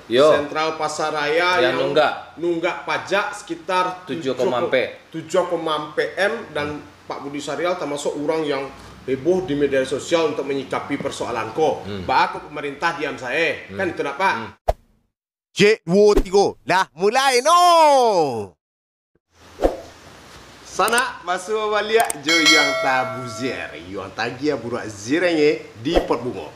Yo. Sentral Pasaraya yang nunggak pajak sekitar 7,4 M dan Pak Budi Sarial termasuk orang yang heboh di media sosial untuk menyikapi persoalan ko. Aku pemerintah diam saya. Kan itu nak Pak. Cik, 2, 3. Dah mulai no. Sana masuk balik jo yang tabuzer, yang tagia burak zirenge di pot bungo.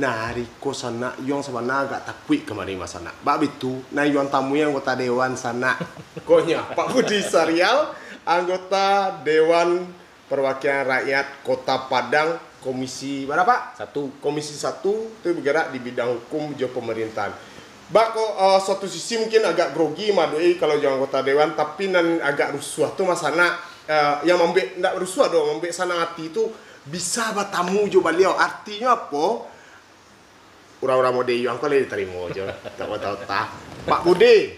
Nah, riko sana yang sebenarnya agak takut kemarin mas sana. Bab itu, nah yang tamu yang anggota dewan sana. Konya Pak Budi Sarial, anggota Dewan Perwakilan Rakyat Kota Padang, Komisi berapa? Komisi 1 itu bergerak di bidang hukum jo pemerintahan. Bako suatu sisi mungkin agak grogi madoi kalau jangan anggota dewan, tapi nan agak rusuh tuh masana yang membek ndak rusuh dong, membek sana hati itu bisa bertamu jo beliau. Artinya apa? Orang-orang mode yang kau lagi terima jo. Tak tahu tah. Pak Budi.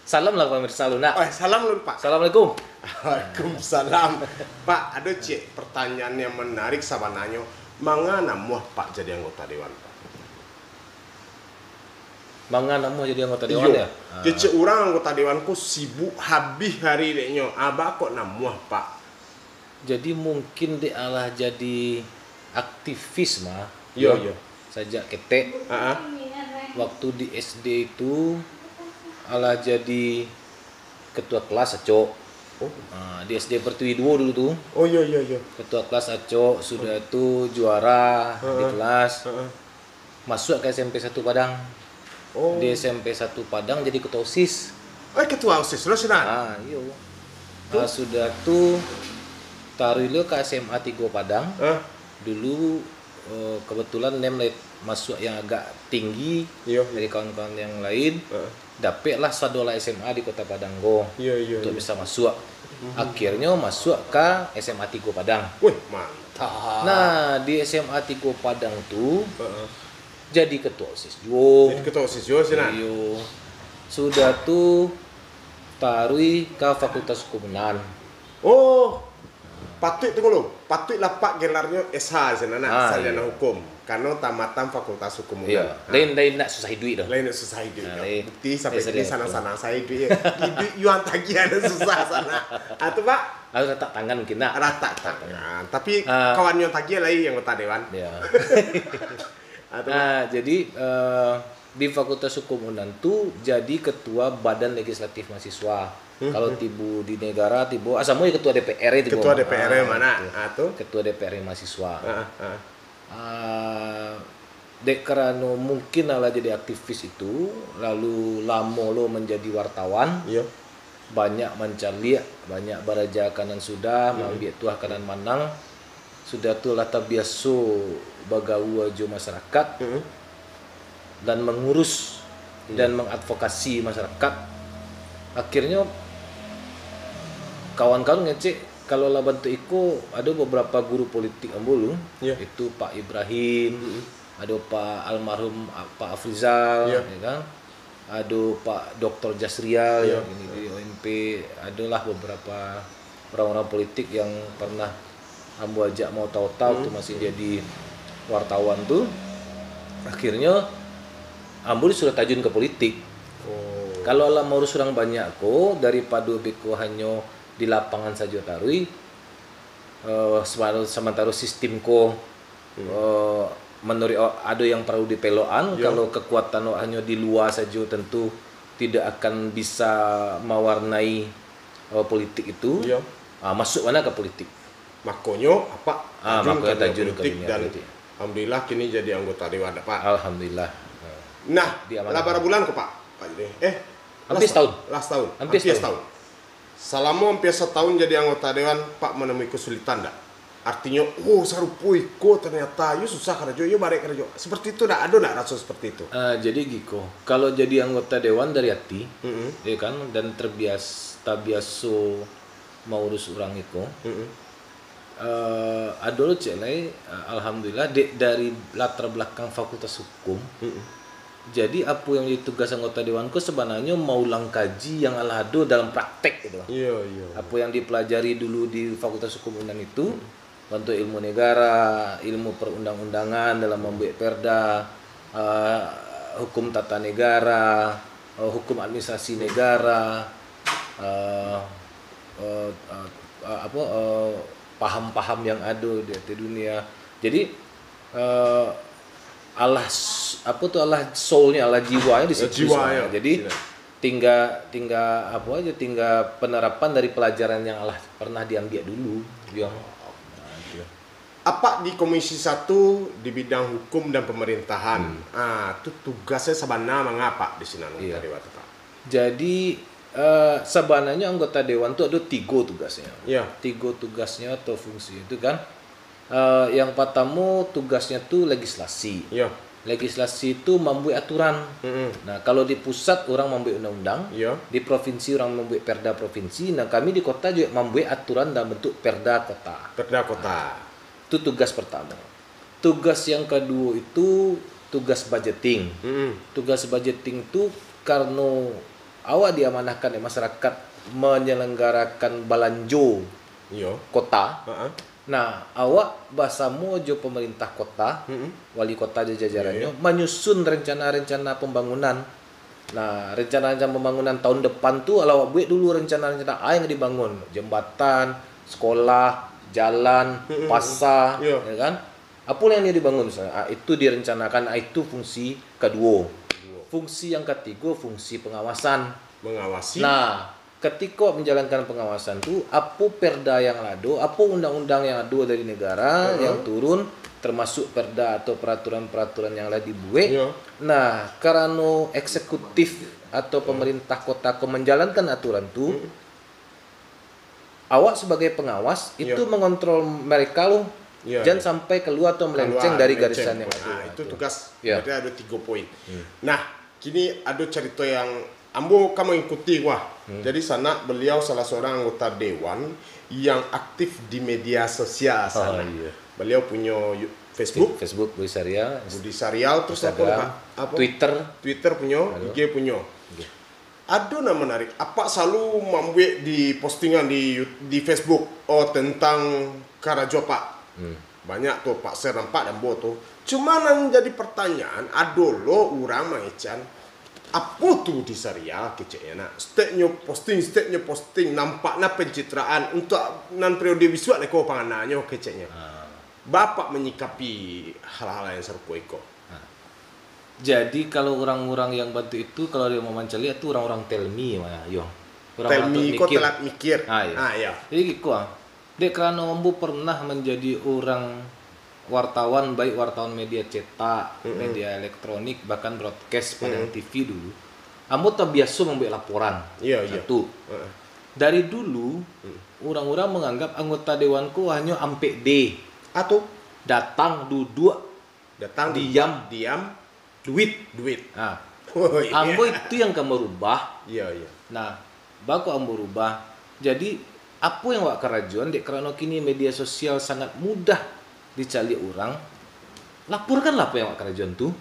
Salam lah pemirsa Luna. Salam lu Pak. Assalamualaikum. Waalaikumsalam. Pak, ada cek pertanyaan yang menarik sama nanyo. Mangana muah Pak jadi anggota dewan Pak? Mangan namu jadi anggota dewan ya? Kece orang anggota dewanku sibuk habis hari deknya. Abah kok namuah Pak? Jadi mungkin dia alah jadi aktivis mah. Yo. Sajak ketek. Waktu di SD itu alah jadi ketua kelas Aco. Di SD Pertiwi 2 dulu tuh. Oh iya. Ketua kelas Aco sudah itu juara di kelas. Masuk ke SMP 1 Padang. Di SMP 1 Padang jadi ketua OSIS. Ketua OSIS lo sudah? Iya. Sudah tuh taruh lo ke SMA 3 Padang. Dulu kebetulan nem masuk yang agak tinggi dari kawan-kawan yang lain. Dapatlah sadola SMA di Kota Padang untuk bisa masuk. Akhirnya masuk ke SMA 3 Padang. Wih, mantap. Nah, di SMA 3 Padang tuh jadi ketua OSIS Jadi ketua OSIS sih nah. Sudah tuh taruh ke Fakultas Hukuman. Patut tunggu lo. Patut lah Pak gelarnya SH sana sarjana hukum. Karena tamatan Fakultas Hukum. Iya. Lain nak susah duit dah. Lain nak susah duit. Bukti sampai di sana saya duit. Duit yuan tagihan susah sana. Atau Pak? Harus rata tangan mungkin nak. Rata tangan. Tapi kawan yang tagih lagi yang anggota dewan. Iya. Jadi di Fakultas Hukum Unan tuh jadi ketua Badan Legislatif Mahasiswa. Kalau tibu di negara tibu asamu ya ketua DPR itu. Ketua DPR mana? Tuh? Ketua DPR mahasiswa. Dek karena mungkin ala jadi aktivis itu, lalu lama lo menjadi wartawan. Iya. Banyak mencari, banyak baraja kanan sudah, mengambil tuah kanan manang. Sudah tuh lah biasa bagawa jo masyarakat dan mengurus dan mengadvokasi masyarakat. Akhirnya kawan-kawan ngecek kalau lah bantu iko ada beberapa guru politik ambulu itu Pak Ibrahim, ada Pak almarhum Pak Afrizal, ya kan? Ada Pak Dr. Jasrial yang ini di OMP, adalah beberapa orang-orang politik yang pernah ambu ajak mau tahu-tahu tuh masih jadi wartawan tuh. Akhirnya ambu sudah tajun ke politik. Kalau Allah mau urus orang banyak ko daripada beko hanya di lapangan saja tarui sementara sistem ko menurut ada yang perlu dipeloan. Kalau kekuatan hanya di luar saja tentu tidak akan bisa mewarnai politik itu. Masuk mana ke politik? Makanya apa? Makanya tajun ke politik dan politik. Alhamdulillah kini jadi anggota dewan Pak. Alhamdulillah. Nah, berapa bulan kok Pak? Hampir setahun. Hampir setahun. Selama hampir setahun jadi anggota dewan, Pak menemui kesulitan enggak? Artinya, sarupui kok ternyata susah kerja, balik kerja. Seperti itu enggak? Ada enggak rasa seperti itu? Jadi Giko, kalau jadi anggota dewan dari hati, ya kan, dan terbiasa mau urus orang itu, ada lo celai, alhamdulillah dari latar belakang Fakultas Hukum. Jadi apa yang jadi tugas anggota dewanku sebenarnya mau ulang kaji yang alhado dalam praktek gitu. Iya. Apa yang dipelajari dulu di Fakultas Hukum Unan itu, bentuk ilmu negara, ilmu perundang-undangan dalam membuat perda, hukum tata negara, hukum administrasi negara, paham-paham yang ada di dunia. Jadi Allah soulnya, Allah jiwanya di situ. Jadi tinggal penerapan dari pelajaran yang Allah pernah diambil dulu. Apa di Komisi 1 di bidang hukum dan pemerintahan? Itu tugasnya sebenarnya mengapa di sini? Iya. Jadi sebenarnya anggota dewan itu ada 3 tugasnya. Iya. 3 tugasnya atau fungsi itu kan. Yang pertama tugasnya tuh legislasi. Iya. Legislasi itu membuat aturan. Nah, kalau di pusat orang membuat undang-undang, di provinsi orang membuat perda provinsi. Nah, kami di kota juga membuat aturan dalam bentuk perda kota. Perda kota. Itu tugas pertama. Tugas yang kedua itu tugas budgeting. Tugas budgeting itu karena awak diamanahkan oleh masyarakat menyelenggarakan balanjo kota. Nah, awak bahasamu jo pemerintah kota, wali kota jajarannya menyusun rencana-rencana pembangunan. Nah, rencana-rencana pembangunan tahun depan tuh kalau awak buat dulu rencana-rencana yang dibangun, jembatan, sekolah, jalan, pasar, ya kan? Apa yang dia dibangun misalnya? Itu direncanakan, itu fungsi kedua. Fungsi yang ketiga, fungsi pengawasan. Mengawasi. Nah, ketika menjalankan pengawasan itu, apa perda yang ada, apa undang-undang yang ada dari negara yang turun, termasuk perda atau peraturan-peraturan yang lagi dibuat. Nah, karena eksekutif atau pemerintah kota menjalankan aturan itu, awak sebagai pengawas itu mengontrol mereka loh, jangan sampai keluar atau melenceng dari garisan yang ada. Nah, itu tugas. Berarti ada 3 poin. Nah, kini ada cerita yang ambo kamu ikuti Jadi sana beliau salah seorang anggota dewan yang aktif di media sosial sana. Beliau punya Facebook Budi Sarial, terus apa? Twitter punya, IG punya. Ada nama menarik. Apa selalu membuat di postingan di Facebook tentang Karajo Pak. Banyak tuh Pak Ser nampak dan tuh. Cuma yang jadi pertanyaan, ada lo orang mengecan apa tuh di serial keceknya nak stepnya posting nampaknya pencitraan untuk nan periode visual leko panganannya keceknya. Bapak menyikapi hal-hal yang serupa itu. Jadi kalau orang-orang yang bantu itu kalau dia mau mencari itu orang-orang tell me Tell me kok telat mikir. Iya. Jadi gitu Dek karena Ombu pernah menjadi orang wartawan, baik wartawan media cetak, media elektronik, bahkan broadcast pada TV dulu. Ambo terbiasa membuat laporan. Satu. Dari dulu orang-orang menganggap anggota dewanku hanya ampe D. Atau datang duduk, diam, duit. Nah, ambo itu yang kamu rubah. Nah, baku ambo rubah. Jadi apa yang wak kerajuan dek karena kini media sosial sangat mudah dicari orang, laporkanlah apa yang wak kerajuan tuh.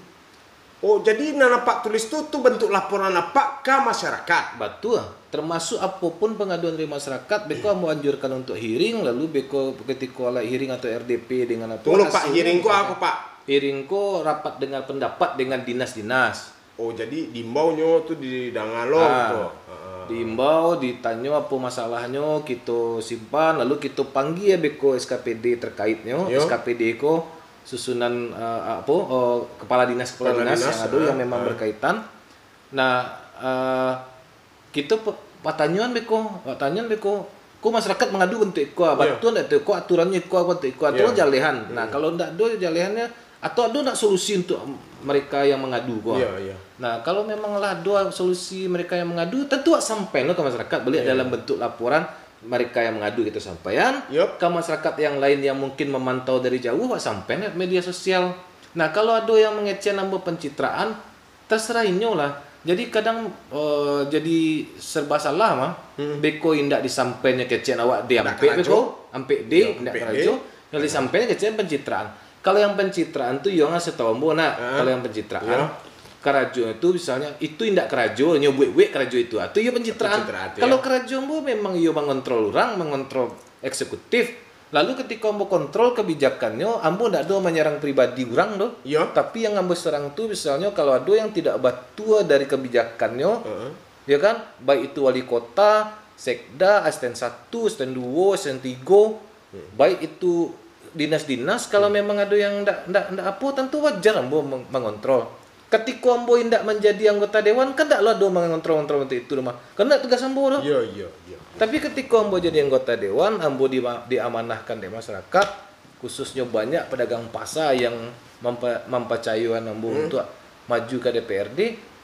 Jadi nana pak tulis tuh bentuk laporan apa ke masyarakat. Betul. Termasuk apapun pengaduan dari masyarakat, beko mau anjurkan untuk hearing, lalu beko ketika oleh hearing atau RDP dengan apa? Tunggu pak, hearing ko apa pak? Hearing ko rapat dengan pendapat dengan dinas-dinas. Jadi diimbaunya tuh di Dangalo tuh. Diimbau, ditanya apa masalahnya, kita simpan, lalu kita panggil ya beko SKPD terkaitnya. SKPD ko susunan kepala dinas yang ada yang memang berkaitan. Nah, kita pertanyaan beko, ku masyarakat mengadu bentuk iko, batuan itu iko aturannya iko aturan jalehan. Nah, kalau ndak ada jalehannya atau ada nak solusi untuk mereka yang mengadu Nah, kalau memanglah ada solusi mereka yang mengadu, tentu sampai ke masyarakat beli dalam bentuk laporan mereka yang mengadu gitu sampaian ke masyarakat yang lain yang mungkin memantau dari jauh sampai media sosial. Nah, kalau ada yang mengecen nambah pencitraan, terserah lah. Jadi kadang jadi serba salah mah. Beko indak disampainya kecen awak D ampe beko, ampe D indak kerajo, yang disampainya kecen pencitraan. Kalau yang pencitraan tuh yang setahu kalau yang pencitraan kerajo itu misalnya itu indak kerajo, nyobuek kerajo itu ya pencitraan. Kalau kerajo memang mengontrol orang, mengontrol eksekutif. Lalu ketika ambo kontrol kebijakannya, ambo ndak do menyerang pribadi orang do. Iya. Tapi yang ambo serang tuh misalnya kalau ada yang tidak batua dari kebijakannya, ya kan, baik itu wali kota, sekda, asisten 1, asisten 2, asisten 3, baik itu dinas-dinas, kalau memang ada yang ndak apa, tentu wajar ambo mengontrol. Ketika ambo ndak menjadi anggota dewan, kan ndak lah do mengontrol untuk itu rumah. Karena tugas ambo do. Iya. Tapi ketika ambo jadi anggota dewan, ambo diamanahkan di masyarakat, khususnya banyak pedagang pasar yang mempercayai ambo untuk maju ke DPRD,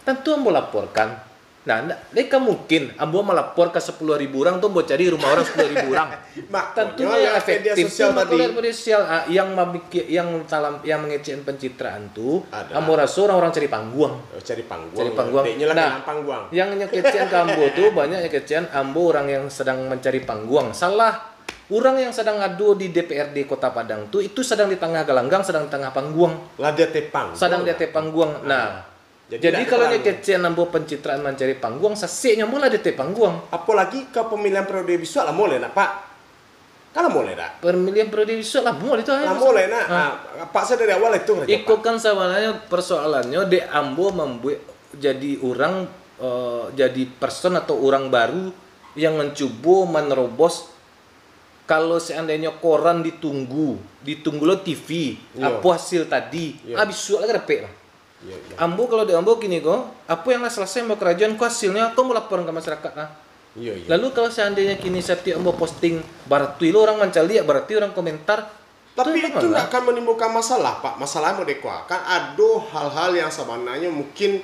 tentu ambo laporkan. Nah, mereka mungkin ambo melapor ke 10.000 orang tuh ambo cari rumah orang 10.000 orang. Tentunya yang efektif sosial tadi media sosial yang mengecewakan pencitraan tuh ambo rasa orang-orang cari panggung. Cari panggung. Nah, yang nyekecian ke ambo tuh banyak nyekecian ambo orang yang sedang mencari panggung. Salah. Orang yang sedang adu di DPRD Kota Padang tuh itu sedang di tengah gelanggang, sedang di tengah panggung. Lah dia tepang. Sedang di panggung. Nah, jadi kalau nyekecian ambo pencitraan mencari panggung, sasiknya mula di panggung. Apalagi ke pemilihan periode besok lah boleh nak Pak. Kalau boleh nak. Pemilihan periode besok lah boleh itu. Lah boleh nak. Pak saya dari awal itu. Ikut kan sebenarnya persoalannya de ambo membuat jadi orang jadi person atau orang baru yang mencoba menerobos. Kalau seandainya koran ditunggu lo TV, apa hasil tadi, habis sudah lagi repek lah. Ambo kalau di ambo gini kok, apa yang selesai mau kerajaan kok hasilnya kau mau laporan ke masyarakat lah. Lalu kalau seandainya kini setiap ambo posting berarti lo orang mencari, berarti orang komentar. Tapi itu nggak akan menimbulkan masalah Pak. Masalahnya mau dekwa kan ada hal-hal yang sebenarnya mungkin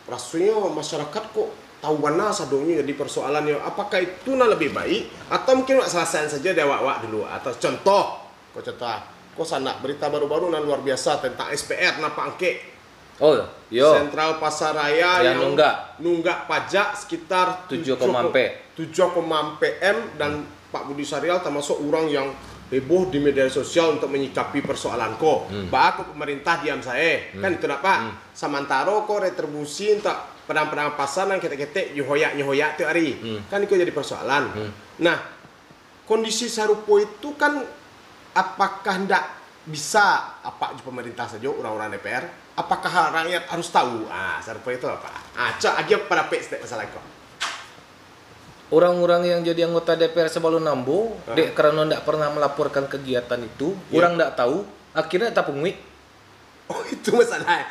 rasanya masyarakat kok tahu mana sadonya jadi persoalannya. Apakah itu lebih baik atau mungkin selesaikan saja dewak dulu atau contoh kok sana berita baru-baru luar biasa tentang SPR napa angke Sentral Pasaraya yang nunggak pajak sekitar 7,4 M dan Pak Budi Saryal termasuk orang yang heboh di media sosial untuk menyikapi persoalan aku pemerintah diam saya kan itu nak Pak sementara kok retribusi untuk pedang-pedang pasar yang ketek-ketek nyohoyak tiap hari kan itu jadi persoalan. Nah kondisi serupa itu kan apakah tidak bisa apa pemerintah saja orang-orang DPR, apakah rakyat harus tahu serupa itu apa? Cak aja pada step masalah itu. Orang-orang yang jadi anggota DPR sebelum nambo, karena tidak pernah melaporkan kegiatan itu, orang tidak tahu, akhirnya tak pungui. Oh itu masalah.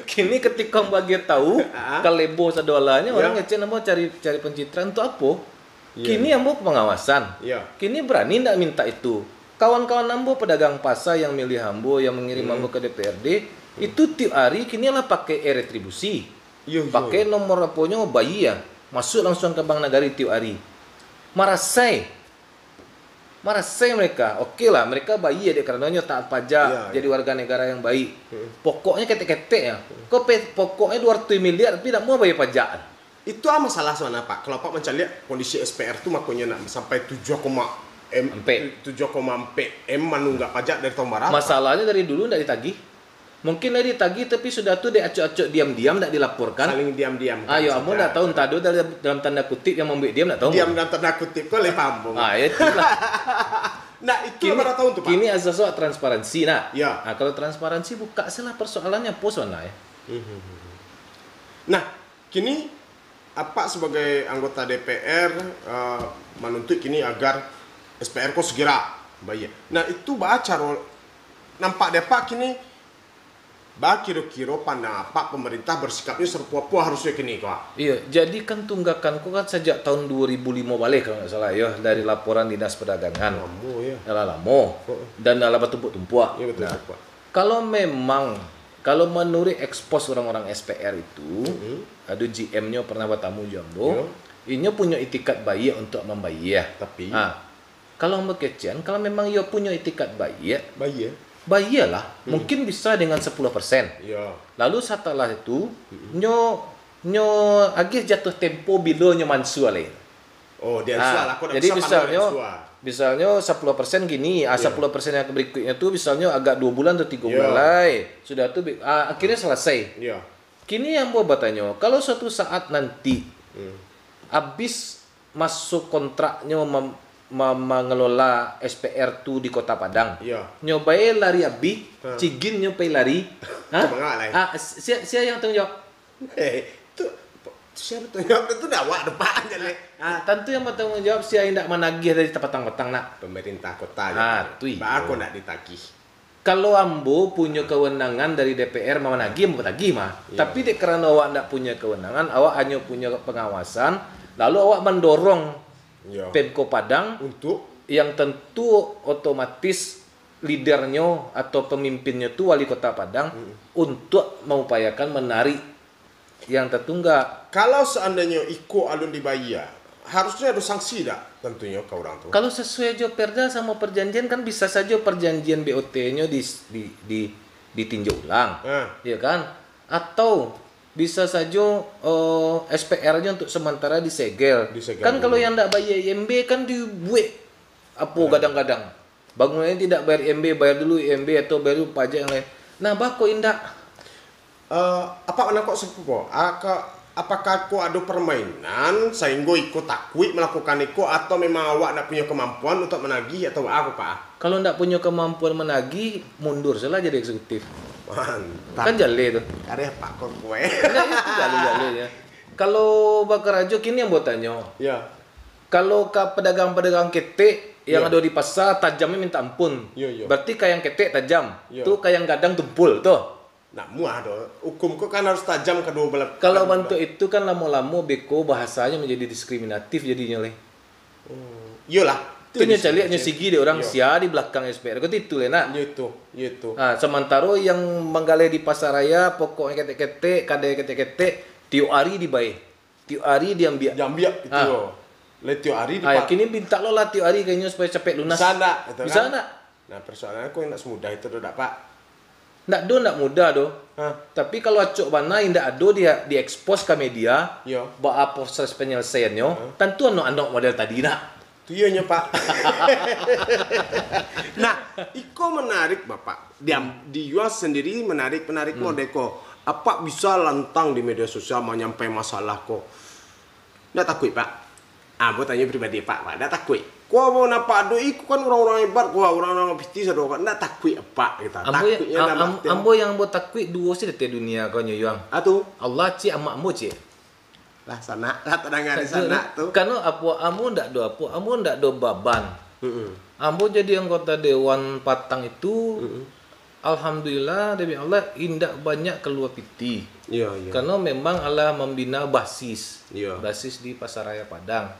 Kini ketika bagi tahu, kalebo sadolanya orang ngecen ambo cari pencitraan itu apa? Kini ambo pengawasan. Kini berani tidak minta itu. Kawan-kawan ambo pedagang pasar yang milih ambo, yang mengirim ambo ke DPRD, itu tiap hari kini lah pakai retribusi. Pakai nomor raponya bayi ya. Masuk langsung ke Bank Nagari tiap hari. Marasai mereka. Oke lah, mereka bayi ya karenanya taat pajak, jadi warga negara yang baik. Pokoknya ketek-ketek ya. Kok pokoknya 200 miliar tapi tidak mau bayar pajak. Itu masalah sana Pak. Kalau Pak mencari kondisi SPR itu makanya sampai 7,4 M menunggak pajak dari tahun barat. Masalahnya dari dulu tidak ditagih. Mungkin dari ditagih tapi sudah tuh diacok-acok diam-diam tidak dilaporkan. Saling diam-diam. Ayo, kamu tidak tahu entah dalam tanda kutip yang membuat diam tidak tahu. Diam dalam tanda kutip kok lebih pambung. Itulah. Nah, itu berapa tahun tuh Pak? Kini asal soal transparansi Nah, kalau transparansi buka salah persoalannya posona ya. Nah, kini apa sebagai anggota DPR menuntut kini agar SPR kok segera bayar. Nah, itu baca nampak deh Pak kini kira-kira pandang apa pemerintah bersikapnya serupa harusnya kini kok. Iya, jadi kan tunggakanku kan sejak tahun 2005 balik kalau nggak salah ya dari laporan Dinas Perdagangan. Lama. Dan ala tumpuk-tumpuk. Iya betul. Kalau menurut ekspos orang-orang SPR itu, ada GM-nya pernah bertamu jambo, ini punya itikat bayar untuk membayar. Tapi kalau kecian, kalau memang ia punya itikat bayarlah, mungkin bisa dengan 10%. Lalu setelah itu, nyo agih jatuh tempo bila nyo mansu alih. Jadi misalnya 10% gini, 10% yang berikutnya tuh misalnya agak 2 bulan atau 3 bulan lagi. Sudah tuh akhirnya selesai. Kini yang mau bertanya, kalau suatu saat nanti habis masuk kontraknya mengelola SPR tuh di Kota Padang. Iya. Nyobain lari abi, Cigin nyobain lari. Hah? Siapa yang tanggung jawab? Itu siapa tanggung jawab itu dah awak depan aja le. Tentu yang bertanggung jawab siapa yang tidak menagih dari petang-petang nak. Pemerintah kota Tu iya. Aku nak ditagih. Kalau ambo punya kewenangan dari DPR mau menagih, mau tagih mah. Iya. Tapi karena awak tidak punya kewenangan, awak hanya punya pengawasan, lalu awak mendorong Iya. Pemko Padang Untuk yang tentu otomatis leadernya atau pemimpinnya itu wali kota Padang untuk mengupayakan menarik yang tertunggak. kalau seandainya iko alun dibayar, harusnya ada sanksi tak tentunya ke orang tuh. Kalau sesuai jo perda sama perjanjian kan bisa saja perjanjian BOT-nya ditinjau ulang, ya kan? Atau bisa saja SPR-nya untuk sementara disegel. Kan kalau yang tidak bayar IMB kan dibuat apa kadang-kadang bangunannya tidak bayar IMB, bayar dulu IMB atau bayar dulu pajak yang lain. Nah, bako indak. Apa mana kok sepupu? Apakah kau ada permainan sehingga ikut takwi melakukan itu atau memang awak tidak punya kemampuan untuk menagih atau apa pak? Kalau tidak punya kemampuan menagih, mundur saja jadi eksekutif. Mantap. Kan jale itu. Ada pak kau kue. Nah, itu jale ya. Kalau bakar aja kini yang buat tanya. Ya. Kalau ke pedagang-pedagang ketek yang ada di pasar tajamnya minta ampun. Iya. Berarti kayak yang ketek tajam. Iya. Tuh kayak yang gadang tumpul tuh. Nak muah doh. Hukum kau kan harus tajam kedua belah. Kalau bentuk itu kan lama-lama beko bahasanya menjadi diskriminatif jadinya leh. Iyalah. Itu nya cari nya sigi deh orang sia di belakang SPR. Kau itu leh nak. Itu. Nah, sementara yang menggalai di pasar raya pokoknya ketek-ketek, kadai ketek-ketek, tiap hari dibayar. Tiap hari diambil. Jambiak itu. Tiap hari Ah, kini minta lo lah tiap hari kayaknya supaya cepet lunas. Bisa nak. Nah, persoalannya kau tidak semudah itu dah pak. Ndak mudah do. Tapi kalau acok bana indak ado dia diekspos ke media, ba proses penyelesaiannya, tentu anak model tadi nak. Itu iya pak. Nah, iko menarik bapak. Di US sendiri menarik modeko. Apa bisa lantang di media sosial menyampai masalah kok? Ndak takut pak. Aku tanya pribadi pak, ndak takut. Kau mau nampak do iku kan orang-orang hebat, kau orang-orang bisnis ada kan ndak takut apa kita. Ambo yang buat takut dua sih di dunia kau nyuang. Atuh Allah cik amakmu cik. lah sana lah tenang di sana tuh. Karena apa ambo ndak do beban. Ambo jadi anggota Dewan Patang itu alhamdulillah demi Allah indak banyak keluar piti. Iya. Karena memang Allah membina basis. Basis di Pasaraya Padang.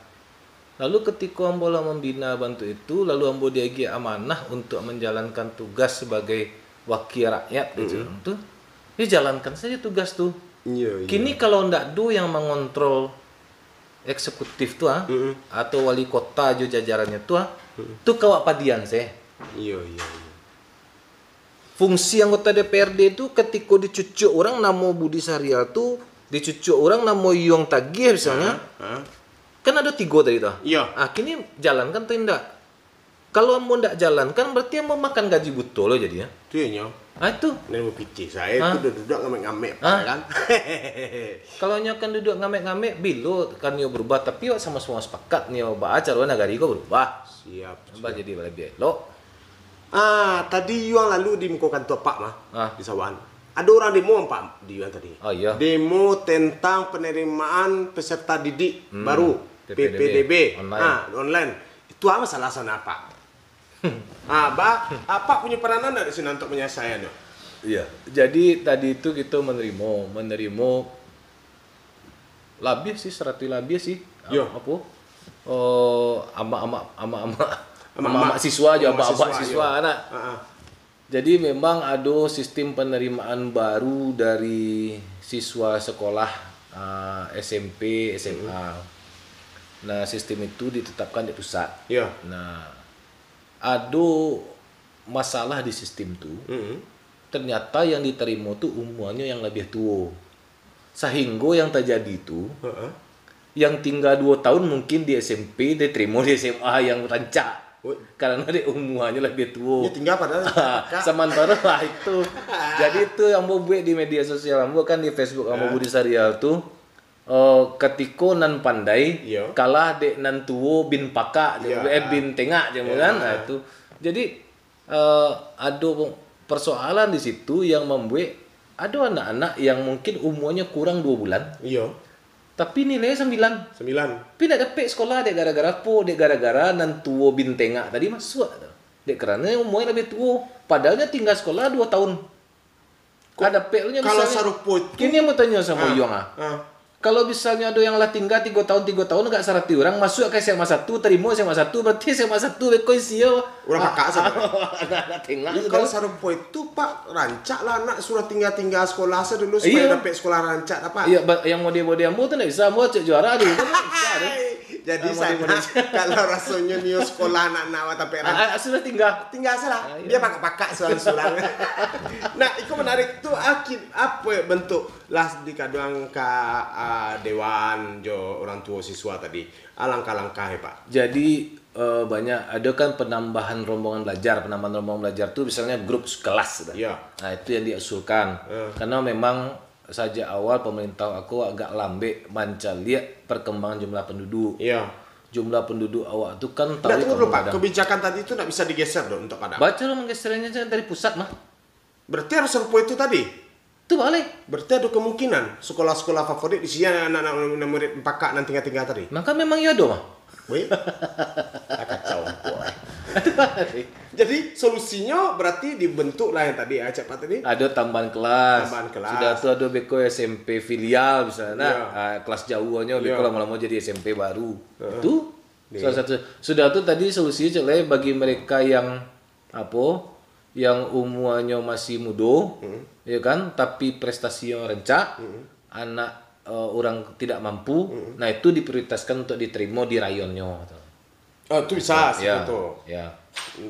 Lalu ketika ambo membina bantu itu, lalu ambo diagi amanah untuk menjalankan tugas sebagai wakil rakyat gitu. Ya jalankan saja tugas tuh. Kini kalau ndak do yang mengontrol eksekutif tuh atau wali kota jo jajarannya tuh tuh kawak padian saya. Iya. Fungsi anggota DPRD itu ketika dicucuk orang namo Budi Saryal tuh dicucuk orang namo Yong Tagih misalnya. Kan ada 3 tadi tuh. Iya. Kini jalankan tuh ndak. Kalau mau ndak jalankan berarti mau makan gaji butuh loh jadinya. Itu ya. Itu. Ini mau pitih saya itu duduk ngamek-ngamek kan. Kalau nyokan duduk ngamek-ngamek bilo kan yo berubah tapi yo sama semua sepakat nih baca cara negara kau berubah. Siap. Jadi lebih elok. Tadi yang lalu di muka kantor Pak mah di Sawan. Ada orang demo Pak di yang tadi. Oh iya. Demo tentang penerimaan peserta didik baru PPDB online. Itu apa salah sana Pak? Apa punya peranan dari sini untuk penyelesaiannya? Iya. Jadi tadi itu kita menerima labih sih, serati labih sih. Apa? Ama siswa aja, abak siswa anak. Jadi memang ada sistem penerimaan baru dari siswa sekolah SMP, SMA. Nah, sistem itu ditetapkan di pusat. Nah, ada masalah di sistem itu. Ternyata yang diterima tuh umurnya yang lebih tua. Sehingga yang terjadi itu yang tinggal 2 tahun mungkin di SMP diterima di SMA yang rancak. Karena dia umurnya lebih tua. Ya tinggal padahal. Sementara lah itu. Jadi itu yang mau buat di media sosial, ambo kan di Facebook ambo Budi Saryal tuh ketiko nan pandai Iya. kalah dek nan tuo bin pakak Iya. bin tengak je Iya. kan. Nah, itu. Jadi ada persoalan di situ yang membuat ada anak-anak yang mungkin umurnya kurang 2 bulan Iya. tapi nilainya 9. 9. Tapi nak dapat sekolah dek gara-gara apa? Dek gara-gara nan tuo bin tengak tadi masuk. Dek kerana umurnya lebih tua. Padahalnya tinggal sekolah 2 tahun. Ada pelnya Kalau misalnya. sarupo itu Kini mau tanya sama Yong ah. Kalau misalnya ada yang lah tinggal 3 tahun agak 100 orang masuk ke SMA 1 terima SMA 1 berarti SMA 1 beko isia Orang kakak sama. anak tengah Ya, kalau sarupo itu Pak rancak lah anak sudah tinggal sekolah dulu Iya. supaya dapat sekolah rancak apa. iya yang mode-mode ambo tuh enggak bisa mau cek juara dulu kan nggak bisa deh. Jadi Ah, sana model-model. kalau rasanya nih sekolah anak-anak tapi rancak Sudah tinggal tinggal salah iya. dia pakak-pakak sulang-sulang. Nah itu menarik tuh apa bentuk lah di kadang ke dewan jo orang tua siswa tadi alangkah-langkah ya Pak. jadi banyak ada kan penambahan rombongan belajar tuh misalnya grup kelas gitu. Iya. Nah itu yang diusulkan karena memang sejak awal pemerintah aku agak lambe manca lihat perkembangan jumlah penduduk. Iya. Jumlah penduduk awak tuh kan tahu Nggak, tunggu dulu kamu Pak, ada. kebijakan tadi itu nggak bisa digeser dong untuk Padang. Baca lo menggesernya dari pusat mah. Berarti harus serupa itu tadi. Itu balik. Berarti ada kemungkinan sekolah-sekolah favorit di sini anak-anak murid pakak nanti tinggal tadi. Maka memang iya dong mah. Wih, kacau. Boy. Jadi solusinya berarti dibentuk lah yang tadi Acap Pak tadi. Ada tambahan kelas. Tambahan kelas. Sudah tuh ada beko SMP filial misalnya. Iya. Kelas jauhnya beko Iya. lama-lama jadi SMP baru. Itu salah satu. Sudah tuh tadi solusinya celai bagi mereka yang yang umurnya masih muda, ya kan, tapi prestasinya rencak, anak orang tidak mampu, nah itu diprioritaskan untuk diterima di rayonnya. Oh, itu bisa Ya, seperti itu. ya.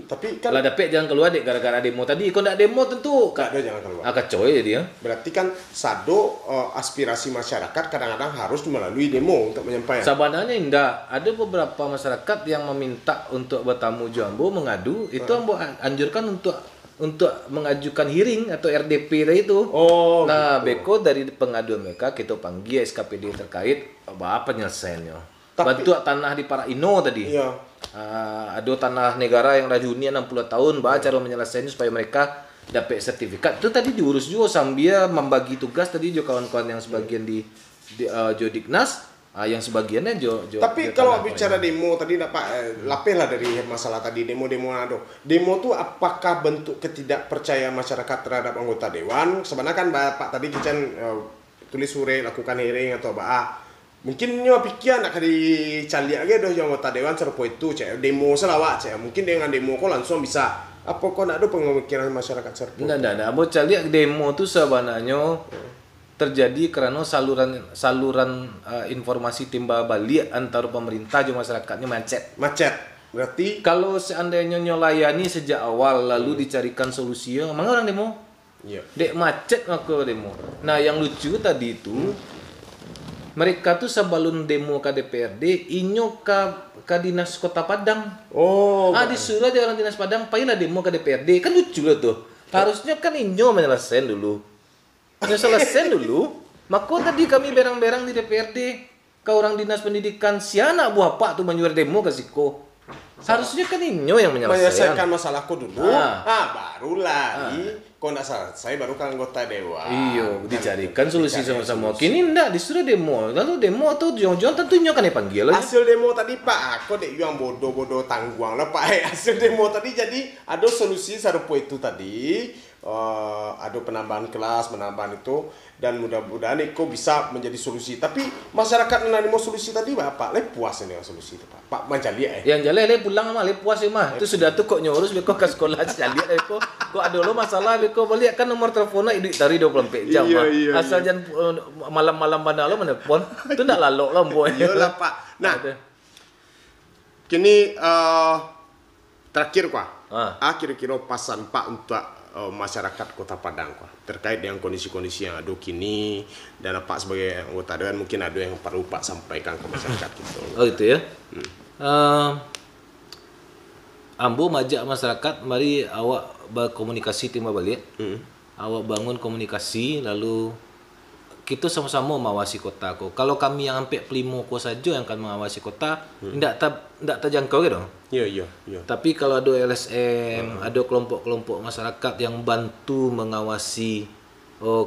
Tapi kan Kalau dapet jangan keluar dek gara-gara demo tadi. Kalau nggak demo tentu nggak ada jangan keluar. kacau ya dia. Berarti kan sado aspirasi masyarakat kadang-kadang harus melalui demo untuk menyampaikan. Sebenarnya enggak. Ada beberapa masyarakat yang meminta untuk bertamu Jambo mengadu, itu Ambo anjurkan untuk mengajukan hearing atau RDP tadi itu. Oh, Nah, gitu. beko dari pengaduan mereka kita panggil SKPD terkait apa penyelesaiannya. Tapi- Bantu tanah di Paraino tadi. Iya. Ada tanah negara yang dah huni 60 tahun, cara menyelesaikannya supaya mereka dapat sertifikat. Itu tadi diurus juga sambil membagi tugas tadi juga kawan-kawan yang sebagian di Jodiknas, yang sebagiannya Tapi kalau bicara demo tadi Pak, lapeh lah dari masalah tadi demo-demo ado. Demo tuh apakah bentuk ketidakpercayaan masyarakat terhadap anggota dewan? Sebenarnya kan Pak tadi kita tulis sore lakukan hearing atau mungkin nyo pikir nak kali cali aja doh yang anggota dewan serupa itu cek demo selawat cek mungkin dengan demo kok langsung bisa apa kok nak ada pemikiran masyarakat serupa. Enggak. Abo cari demo itu sebenarnya terjadi karena saluran informasi timbal balik antara pemerintah dan masyarakatnya Macet. Berarti Kalau seandainya nyolayani sejak awal lalu dicarikan solusinya, emang orang demo? iya. Dek macet aku demo. Nah, yang lucu tadi itu mereka tuh sebelum demo ke DPRD inyo ke dinas Kota Padang. Oh. Disuruh aja orang dinas Padang, payilah demo ke DPRD. Kan lucu lah tuh. Harusnya kan inyo menyelesaikan dulu. Menyelesaikan dulu. Maka tadi kami berang-berang di DPRD ke orang dinas pendidikan, si anak buah pak tuh menyuruh demo ke Siko. Harusnya kan inyo yang menyelesaikan menyelesaikan. masalahku dulu. Barulah kok nggak selesai baru kan anggota dewan. Iyo, dicarikan solusi Dicarikan sama-sama. solusi. Kini ndak disuruh demo. Lalu demo tuh jangan-jangan tentunya kan dipanggil aja. Hasil demo tadi Pak, aku dek yang bodoh-bodoh tangguang lah Pak. Hasil demo tadi jadi ada solusi serupa itu tadi. Ada penambahan kelas, penambahan itu dan mudah-mudahan itu bisa menjadi solusi. Tapi masyarakat menerima solusi tadi Pak, puas dengan solusi itu Pak. Pak Manjali Yang jalan pulang mah puas ya mah. Itu sudah tuh kok nyurus beko ke sekolah aja lihat kok ada lo masalah beko balik kan nomor teleponnya itu dari 24 jam mah. Asal jangan malam-malam mana lo menelpon. Itu ndak lalok lah boy. Iyalah Pak. Nah, kini terakhir kira-kira pasan Pak untuk masyarakat Kota Padang terkait dengan kondisi-kondisi yang ada kini dan Pak sebagai anggota dewan mungkin ada yang perlu Pak sampaikan ke masyarakat gitu. Oh gitu ya. Ambo majak masyarakat mari awak berkomunikasi timba balik. Awak bangun komunikasi lalu kita sama-sama mengawasi kota ko. Kalau kami yang sampai pelimo ko saja yang akan mengawasi kota, tidak terjangkau gitu. Iya. Tapi kalau ada LSM, ada kelompok-kelompok masyarakat yang bantu mengawasi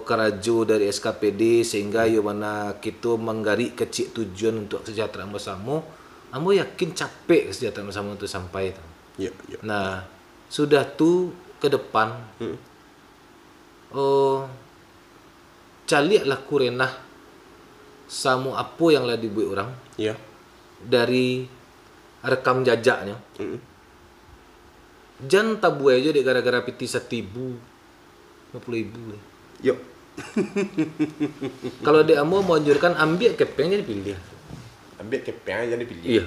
kerajo dari SKPD sehingga yo mana kita menggarik kecil tujuan untuk kesejahteraan bersama, ambo yakin capek kesejahteraan bersama itu sampai. Iya. Nah, sudah tu ke depan, caliaklah kurenah sama apa yang lah dibuat orang. Iya. Dari rekam jejaknya. Jangan tabu aja dek gara-gara piti 1.000, 50.000. Yuk. Kalau dia mau anjurkan ambil kepeng jadi pilih. Ambil kepeng aja dipilih. Iya.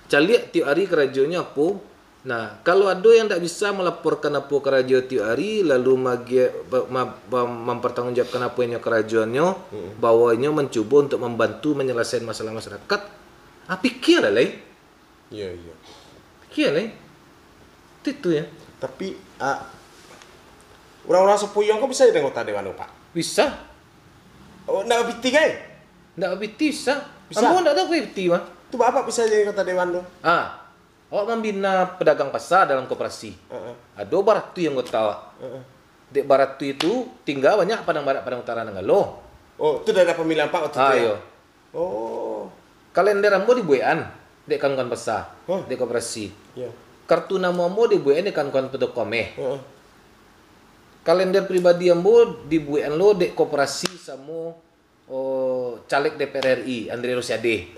Caliak tiap hari kerajonya apa? Nah, kalau ada yang tak bisa melaporkan apa kerajo tiap hari, lalu mempertanggungjawabkan apa yang kerajoannya, bawahnya mencoba untuk membantu menyelesaikan masalah masyarakat, pikirlah lah. Iya. Pikirlah. Itu ya. Tapi orang-orang sepuyong kok bisa jadi anggota dewan Pak? Bisa. Oh, enggak piti kan? Enggak bisa. Bisa. Kamu enggak tahu piti mah. Itu Bapak bisa jadi anggota dewan tuh? Awak membina pedagang pasar dalam koperasi. Ada barat tu yang kau tahu. Dek barat tu itu tinggal banyak padang barat padang utara dengan lo. Oh, itu dari pemilihan Pak waktu itu ya? Ayo. Oh. Kalender ambo dibuean dek kawan-kawan pasar, dek koperasi. Iya. Kartu nama ambo dibuean dek kawan-kawan pedokome. Kalender pribadi ambo dibuean lo dek koperasi sama caleg DPR RI Andre Rosiade.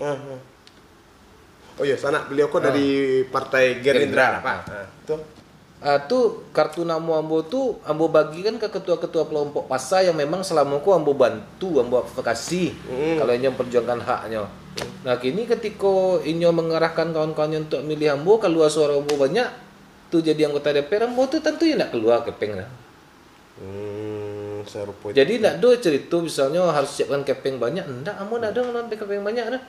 Oh iya, sana beliau kok dari Partai Gerindra, Pak. Tu kartu nama ambo tu ambo bagikan ke ketua-ketua kelompok pasar yang memang selama ku ambo bantu, ambo advokasi kalau inyo memperjuangkan haknya. Nah, kini ketika inyo mengarahkan kawan-kawannya untuk milih ambo, keluar suara ambo banyak, tu jadi anggota DPR ambo tu tentu ya nak keluar kepeng lah. Jadi nak do cerita misalnya harus siapkan kepeng banyak, ndak ambo ndak ada ngambil kepeng banyak dah.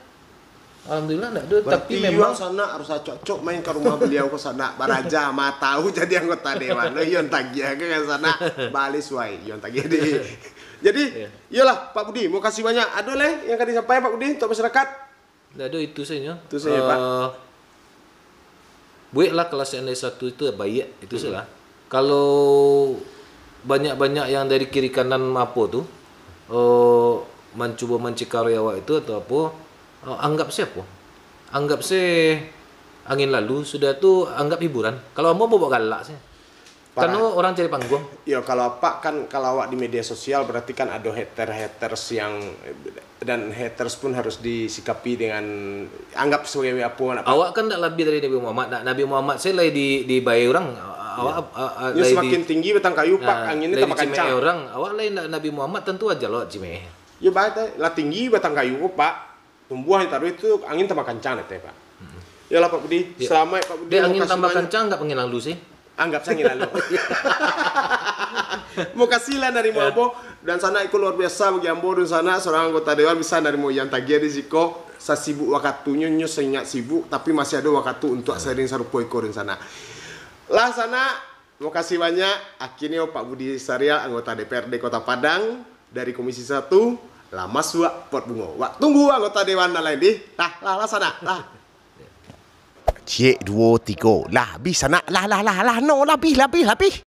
Alhamdulillah enggak ada, tapi memang sana harus cocok main ke rumah beliau ke sana baraja ma tahu jadi anggota dewan. Lo yon tagih ke sana balis wae yon tagih deh. Jadi iyalah Pak Budi, mau kasih banyak. Ada leh yang akan disampaikan Pak Budi untuk masyarakat? Enggak ada itu saja. Itu saja Pak. Buatlah kelas ND1 itu baik itu salah. Kalau banyak-banyak yang dari kiri kanan apa tu mencoba mencikari awak itu atau apa, anggap siapa? Anggap angin lalu sudah tu anggap hiburan. Kalau mau bawa galak sih. Karena orang cari panggung. Ya kalau apa kan kalau awak di media sosial berarti kan ada haters yang dan haters pun harus disikapi dengan anggap sebagai apa. Awak kan tak lebih dari Nabi Muhammad. Nabi Muhammad saya lagi dibayar orang. Awak ya semakin tinggi batang kayu Pak, anginnya tambah kencang. Orang awak lain Nabi Muhammad tentu aja loh cime. Ya baik lah tinggi batang kayu Pak. Tumbuhan taruh itu angin tambah kencang ya Pak. Ya lah Pak Budi, selamat Pak Budi. Dia angin tambah kencang enggak pengen lalu sih. Anggap saya lalu. Mau kasihlah dari Ambo dan sana ikut luar biasa bagi Ambo dan sana seorang anggota dewan bisa dari mau yang tagia di Ziko sa sibuk waktunya nyo seingat sibuk tapi masih ada waktu untuk sering sarupo ikut dan sana. Lah sana mau kasih banyak akhirnya Pak Budi Saria anggota DPRD Kota Padang dari Komisi 1 lah masuk Pot Bungo. Wak tunggu anggota dewan lain di. Lah sana. Lah. Cik 2 3 lah habis anak lah no lah habis